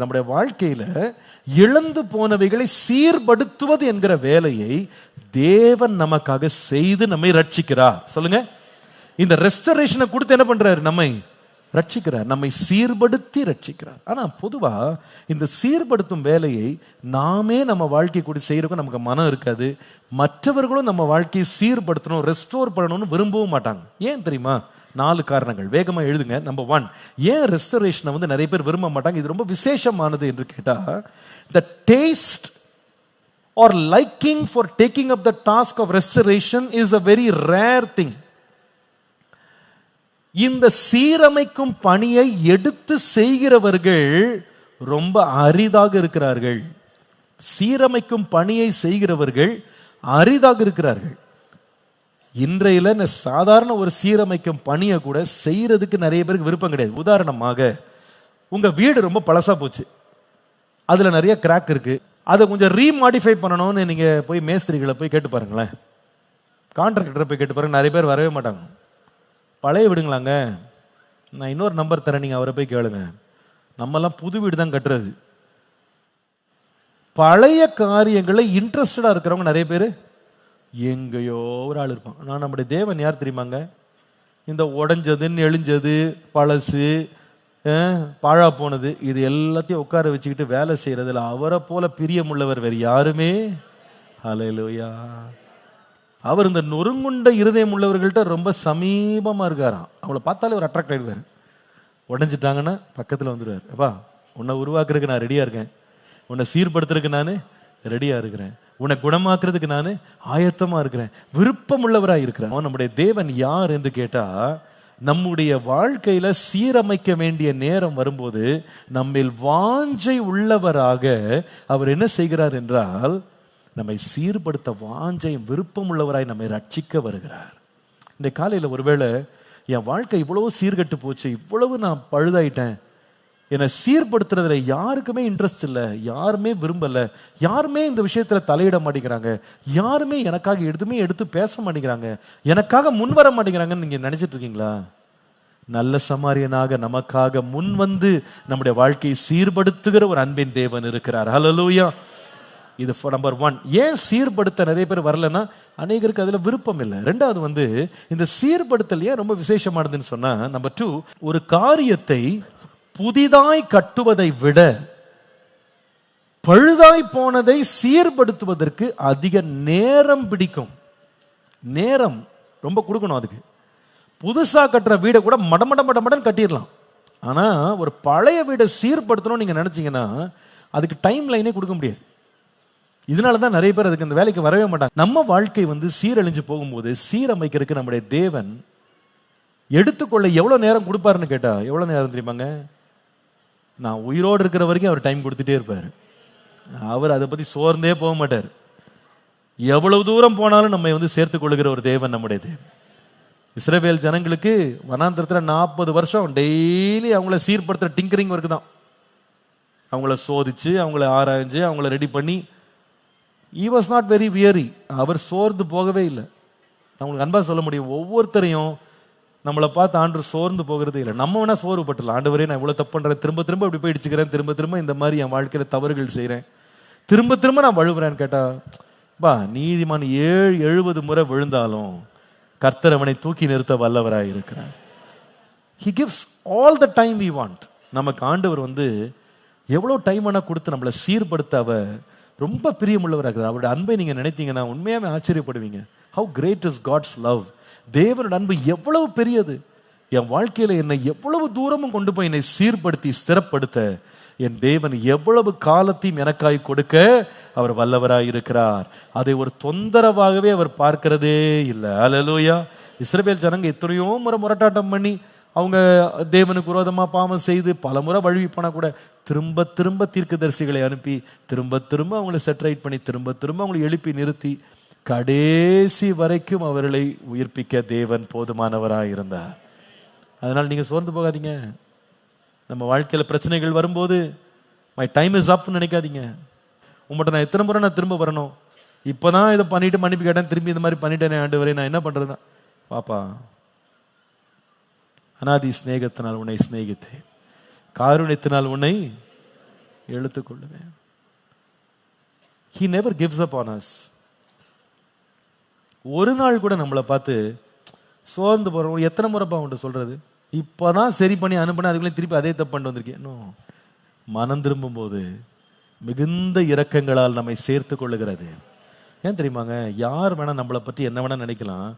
நம்முடைய வாழ்க்கையில இழந்து போனவைகளை சீர்படுத்துவது என்கிற வேலையை தேவன் நமக்காக செய்து நம்மை ரட்சிக்கிறார். சொல்லுங்க, இந்த ரெஸ்டரேஷனை கொடுத்து என்ன பண்றாரு? நம்மை ரட்சிக்கிறார், நம்மை சீர்படுத்தி ரட்சிக்கிறார். ஆனா பொதுவா இந்த சீர்படுத்தும் வேலையை நாமே நம்ம வாழ்க்கை கூட செய்யறதுக்கு நமக்கு மனம் இருக்காது. மற்றவர்களும் நம்ம வாழ்க்கையை சீர்படுத்தணும், ரெஸ்டோர் பண்ணணும்னு விரும்பவும் மாட்டாங்க. ஏன் தெரியுமா? 4 காரணங்கள். வேகமா எழுதுங்க. நம்பர் 1, ஏன் ரெஸ்டரேஷனை வந்து நிறைய பேர் விரும்ப மாட்டாங்க? இது ரொம்ப விசேஷமானது என்று கேட்டா, the taste or liking for taking up the task of restoration is a very rare thing. இந்த சீரமைக்கும் பணியை எடுத்து செய்கிறவர்கள் ரொம்ப அரிதாக இருக்கிறார்கள். சீரமைக்கும் பணியை செய்கிறவர்கள் அரிதாக இருக்கிறார்கள். இன்றையில சாதாரண ஒரு சீரமைக்கும் பணியை கூட செய்யறதுக்கு நிறைய பேருக்கு விருப்பம் கிடையாது. உதாரணமாக, உங்க வீடு ரொம்ப பழசா போச்சு, அதுல நிறைய கிராக் இருக்கு, அதை கொஞ்சம் ரீமாடிஃபை பண்ணணும்னு நீங்க போய் மேஸ்திரிகளை போய் கேட்டு பாருங்களேன், கான்ட்ராக்டரை போய் கேட்டு பாருங்க, நிறைய பேர் வரவே மாட்டாங்க. பழைய வீடுங்களாங்க, நான் இன்னொரு நம்பர் தரேன், நீங்க அவரை போய் கேளுங்க. நம்மெல்லாம் புது வீடு தான் கட்டுறது. பழைய காரியங்களை இன்ட்ரெஸ்டடா இருக்கிறவங்க நிறைய பேர் எங்கேயோ ஒரு ஆள் இருப்பான். நான் நம்முடைய தேவன் யார் தெரியுமாங்க? இந்த உடஞ்சதுன்னு எழிஞ்சது, பழசு, பாழா போனது, இது எல்லாத்தையும் உட்கார வச்சுக்கிட்டு வேலை செய்யறதுல அவரை போல பிரியமுள்ளவர் வேறு யாருமே. ஹல்லேலூயா. அவர் இந்த நொறுங்குண்ட இருதயம் உள்ளவர்கள்ட்ட ரொம்ப சமீபமா இருக்காராம். அவங்கள பார்த்தாலே ஒரு அட்ராக்ட் ஆயிடுவார். உடஞ்சிட்டாங்கன்னா பக்கத்தில் வந்துடுவார். அப்பா, உன்னை உருவாக்குறதுக்கு நான் ரெடியா இருக்கேன், உன்னை சீர்படுத்துறதுக்கு நான் ரெடியா இருக்கிறேன், உன்னை குணமாக்குறதுக்கு நான் ஆயத்தமா இருக்கிறேன், விருப்பம் உள்ளவராக இருக்கிறேன். நம்முடைய தேவன் யார் என்று கேட்டா, நம்முடைய வாழ்க்கையில சீரமைக்க வேண்டிய நேரம் வரும்போது நம்மில் வாஞ்சை உள்ளவராக அவர் என்ன செய்கிறார் என்றால், நம்மை சீர்படுத்த வாஞ்சையும் விருப்பம் உள்ளவராய் நம்மை ரட்சிக்க வருகிறார். இந்த காலையில் ஒருவேளை என் வாழ்க்கை இவ்வளவு சீர்கட்டு போச்சு, இவ்வளவு நான் பழுதாயிட்டேன், என்னை சீர்படுத்துறதுல யாருக்குமே இன்ட்ரெஸ்ட் இல்லை, யாருமே விரும்பல, யாருமே இந்த விஷயத்துல தலையிட மாட்டேங்கிறாங்க, யாருமே எனக்காக எதுவுமே எடுத்து பேச மாட்டேங்கிறாங்க, எனக்காக முன் வர மாட்டேங்கிறாங்கன்னு நீங்க நினைச்சிட்டு இருக்கீங்களா? நல்ல சமாரியனாக நமக்காக முன் வந்து நம்முடைய வாழ்க்கையை சீர்படுத்துகிற ஒரு அன்பின் தேவன் இருக்கிறார். ஹல்லேலூயா. இது நம்பர் 1. ஏன் சீர்படுத்த நிறைய பேர் வரலன்னா, அநேகருக்கு அதுல விருப்பம் இல்லை. 2வது இந்த சீர்படுத்தல் ஏன் ரொம்ப விசேஷமானதுன்னு சொன்னா, நம்பர் 2, ஒரு காரியத்தை புதிதாய் கட்டுவதை விட பழுதாய் போனதை சீர்படுத்துவதற்கு அதிக நேரம் பிடிக்கும். நேரம் ரொம்ப கொடுக்கணும் அதுக்கு. புதுசா கட்டுற வீடை கூட மடமடன் கட்டிடலாம். ஆனா ஒரு பழைய வீடை சீர்படுத்தணும் நீங்க நினைச்சீங்கன்னா அதுக்கு டைம் லைனே கொடுக்க முடியாது. இதனாலதான் நிறைய பேர் அதுக்கு இந்த வேலைக்கு வரவே மாட்டாங்க. நம்ம வாழ்க்கை சீரழிஞ்சு போகும்போது சீரமைக்கிறதுக்கு நம்முடைய தேவன் எடுத்துக்கொள்ள எவ்வளவு நேரம் கொடுப்பாருன்னு கேட்டா, எவ்வளவு நேரம் தெரியுமாங்க? நான் உயிரோடு இருக்கிற வரைக்கும் அவர் டைம் கொடுத்துட்டே இருப்பார். அவர் அதை பத்தி சோர்ந்தே போக மாட்டார். எவ்வளவு தூரம் போனாலும் நம்மை சேர்த்து கொள்ளுகிற ஒரு தேவன் நம்முடைய தேவன். இஸ்ரவேல் ஜனங்களுக்கு வனாந்திரத்துல 40 வருஷம் டெய்லி அவங்கள சீர்படுத்துற டிங்கரிங் ஒர்க் தான். அவங்கள சோதிச்சு, அவங்கள ஆராய்ஞ்சு, அவங்கள ரெடி பண்ணி. he was not very weary. அவர் சோர்ந்து போகவே இல்லை. அவங்களுக்கு அன்பா சொல்ல முடியும், ஒவ்வொருத்தரையும் நம்மளை பார்த்து ஆண்டவர் சோர்ந்து போகிறதே இல்லை. நம்ம வேணா சோர்வு பட்டலாம், ஆண்டவரே நான் இவ்வளவு தப்பு பண்றேன், திரும்ப திரும்ப இப்படி போய் இடிச்சுக்கிறேன், திரும்ப திரும்ப இந்த மாதிரி என் வாழ்க்கையில தவறுகள் செய்யறேன், திரும்ப திரும்ப நான் வழுவுறேன்னு கேட்டா, நீதிமான் 70 முறை விழுந்தாலும் கர்த்தர் அவனை தூக்கி நிறுத்த வல்லவராய் இருக்கிறார். he gives all the time we want. நமக்கு ஆண்டவர் எவ்வளவு டைம் வேணா கொடுத்து நம்மளை சீர்படுத்த அவர் ரொம்ப பிரியமுள்ளவராக இருக்கிறார். அவருடைய அன்பை நீங்க நினைத்தீங்கன்னா உண்மையாவே ஆச்சரியப்படுவீங்க. how great is God's love. தேவனுடைய அன்பு எவ்வளவு பெரியது. என் வாழ்க்கையில என்னை எவ்வளவு தூரமும் கொண்டு போய் என்னை சீர்படுத்தி ஸ்திரப்படுத்த என் தேவன் எவ்வளவு காலத்தையும் எனக்காய் கொடுக்க அவர் வல்லவராய் இருக்கிறார். அதை ஒரு தொந்தரவாகவே அவர் பார்க்கிறதே இல்லை. அல்லேலூயா. இஸ்ரவேல் ஜனங்க எத்தனையோ முறை முரட்டாட்டம் பண்ணி அவங்க தேவனுக்கு விரோதமா பாவம் செய்து பல முறை வழுவி போனா கூட திரும்ப திரும்ப தீர்க்கதரிசிகளை அனுப்பி திரும்ப திரும்ப அவங்களை செட்ரைட் பண்ணி திரும்ப திரும்ப அவங்களை எழுப்பி நிறுத்தி கடைசி வரைக்கும் அவர்களை உயிர்ப்பிக்க தேவன் போதுமானவராக இருந்தார். அதனால நீங்க சோர்ந்து போகாதீங்க. நம்ம வாழ்க்கையில பிரச்சனைகள் வரும்போது மை டைம் இஸ் அப்னு நினைக்காதீங்க. உங்கள்கிட்ட நான் எத்தனை முறை நான் திரும்ப வரணும், இப்பதான் இதை பண்ணிட்டு மன்னிப்பு கேட்டேன், திரும்பி இந்த மாதிரி பண்ணிட்டேனே ஆண்டவரே, நான் என்ன பண்றேன்னா, பாப்பா அநாதி சிநேகத்தினால் உன்னை சிநேகித்தேன், காருண்யத்தினால் உன்னை எடுத்துக்கொள்ளுவேன். He never gives up on us. ஒரு நாள் கூட நம்மளை பார்த்து சோர்ந்து போறோம். எத்தனை முறைப்பா அவன்கிட்ட சொல்றது, இப்பதான் சரி பண்ணி அனுப்பினா அதுக்குள்ளே திருப்பி அதே தப்பு பண்ணிட்டு வந்திருக்கேன். இன்னும் மனம் திரும்பும் போது மிகுந்த இரக்கங்களால் நம்மை சேர்த்து கொள்ளுகிறது. ஏன் தெரியுமாங்க, யார் வேணா நம்மளை பற்றி என்ன வேணா நினைக்கலாம்,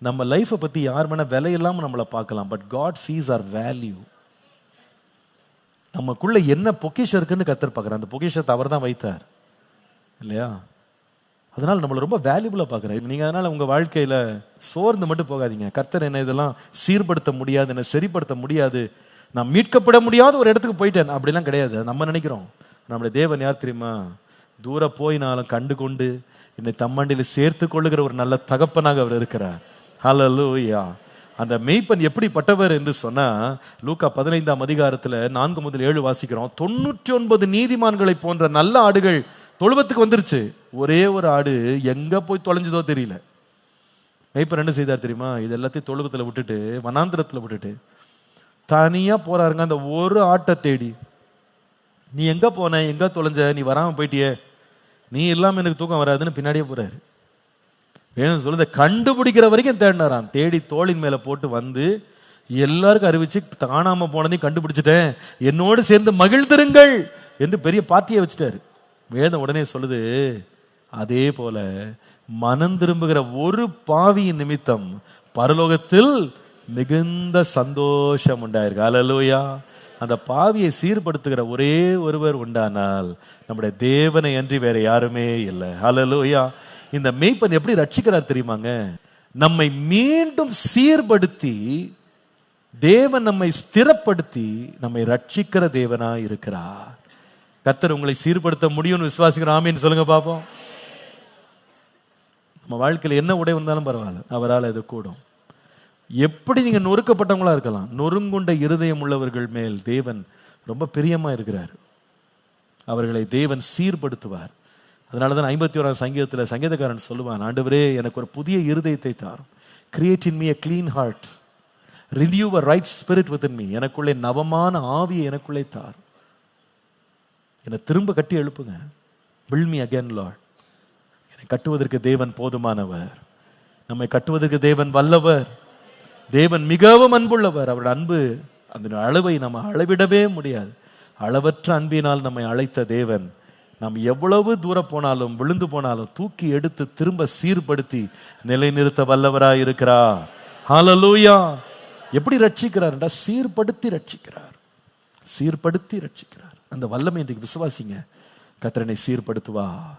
நம்ம லைஃப்பை பற்றி யார் வேணா விலையில்லாமல் நம்மளை பார்க்கலாம். But God sees our value. நமக்குள்ள என்ன பொக்கிஷம் இருக்குன்னு கர்த்தர் பார்க்குறார். அந்த பொக்கிஷத்தை அவர் தான் வைத்தார் இல்லையா? அதனால நம்மளை ரொம்ப வேல்யூபுளாக பார்க்குறாரு. நீங்கள் அதனால் உங்கள் வாழ்க்கையில் சோர்ந்து மட்டும் போகாதீங்க. கர்த்தர் என்ன இதெல்லாம் சீர்படுத்த முடியாது, என்னை சரிப்படுத்த முடியாது, நான் மீட்கப்பட முடியாத ஒரு இடத்துக்கு போயிட்டேன் அப்படிலாம் கிடையாது. நம்ம நினைக்கிறோம். நம்முடைய தேவன் யார் தெரியுமா? தூர போயினாலும் கண்டு கொண்டு என்னை தம்மண்டியில் சேர்த்து கொள்ளுகிற ஒரு நல்ல தகப்பனாக அவர் இருக்கிறார். ஹல்லேலூயா. அந்த மெய்ப்பன் எப்படிப்பட்டவர் என்று சொன்னா, லூக்கா 15ஆம் அதிகாரத்தில் 4 முதல் 7 வாசிக்கிறோம். 99 நீதிமான்களை போன்ற நல்ல ஆடுகள் தொழுவத்துக்கு வந்துருச்சு. ஒரே ஒரு ஆடு எங்க போய் தொலைஞ்சதோ தெரியல. மெய்ப்பன் என்ன செய்தார் தெரியுமா? இது எல்லாத்தையும் தொழுவத்தில் விட்டுட்டு, வனாந்திரத்தில் விட்டுட்டு தனியா போறாருங்க அந்த ஒரு ஆட்டை தேடி. நீ எங்க போன, எங்க தொலைஞ்ச, நீ வராம போயிட்டியே, நீ இல்லாம எனக்கு தூக்கம் வராதுன்னு பின்னாடியே போறாரு. வேணும் சொல்லுத கண்டுபிடிக்கிற வரைக்கும் தேடினாராம். தேடி தோளின் மேல போட்டு வந்து எல்லாருக்கும் அறிவிச்சு, காணாம போனதையும் கண்டுபிடிச்சிட்டேன், என்னோடு சேர்ந்து மகிழ்ந்திருங்கள் என்று பெரிய பார்ட்டியை வச்சுட்டாரு. வேதம் உடனே சொல்லுது, அதே போல மனம் திரும்புகிற ஒரு பாவியின் நிமித்தம் பரலோகத்தில் மிகுந்த சந்தோஷம் உண்டாயிருக்கு. ஹல்லேலூயா. அந்த பாவியை சீர்படுத்துகிற ஒரே ஒருவர் உண்டானால் நம்முடைய தேவனை அன்றி வேற யாருமே இல்லை. ஹல்லேலூயா. இந்த மேய்ப்பன் எப்படி ரட்சிக்கிறார் தெரியுமாங்க? நம்மை மீண்டும் சீர்படுத்தி, தேவன் நம்மை ஸ்திரப்படுத்தி நம்மை ரட்சிக்கிற தேவனா இருக்கிறார். கர்த்தர் உங்களை சீர்படுத்த முடியும்னு விசுவாசிக்கிறோம். ஆமீன் சொல்லுங்க பாப்போம். நம்ம வாழ்க்கையில் என்ன உடை வந்தாலும் பரவாயில்ல, அவரால் இது கூடும். எப்படி நீங்க நொறுக்கப்பட்டவங்களா இருக்கலாம், நொறுங்குண்ட இருதயம் உள்ளவர்கள் மேல் தேவன் ரொம்ப பிரியமா இருக்கிறார். அவர்களை தேவன் சீர்படுத்துவார். அதனாலதான் 51ஆம் சங்கீதத்தில் சங்கீதக்காரன் சொல்லுவான், ஆண்டவரே எனக்கு ஒரு புதிய இருதயத்தை தாரும், create in me a clean heart, renew a right spirit within me. எனக்குள்ளே நவமான ஆவியை எனக்குள்ளே தார், என்னை திரும்ப கட்டி எழுப்புங்க. build me again Lord. என்னை கட்டுவதற்கு தேவன் போதுமானவர், நம்மை கட்டுவதற்கு தேவன் வல்லவர், தேவன் மிகவும் அன்புள்ளவர். அவருடைய அன்பு அந்த அளவை நம்ம அளவிடவே முடியாது. அளவற்ற அன்பினால் நம்மை அழைத்த தேவன் நாம் எவ்வளவு தூரம் போனாலும் விழுந்து போனாலும் தூக்கி எடுத்து திரும்ப சீர்படுத்தி நிலைநிறுத்த வல்லவராய் இருக்கிறார். ஹல்லேலூயா. எப்படி ரட்சிக்கிறார் என்றால் சீர்படுத்தி ரட்சிக்கிறார், சீர்படுத்தி ரட்சிக்கிறார். அந்த வல்லமை இன்றைக்கு விசுவாசிங்க, கர்த்தர் என்னை சீர்படுத்துவார்.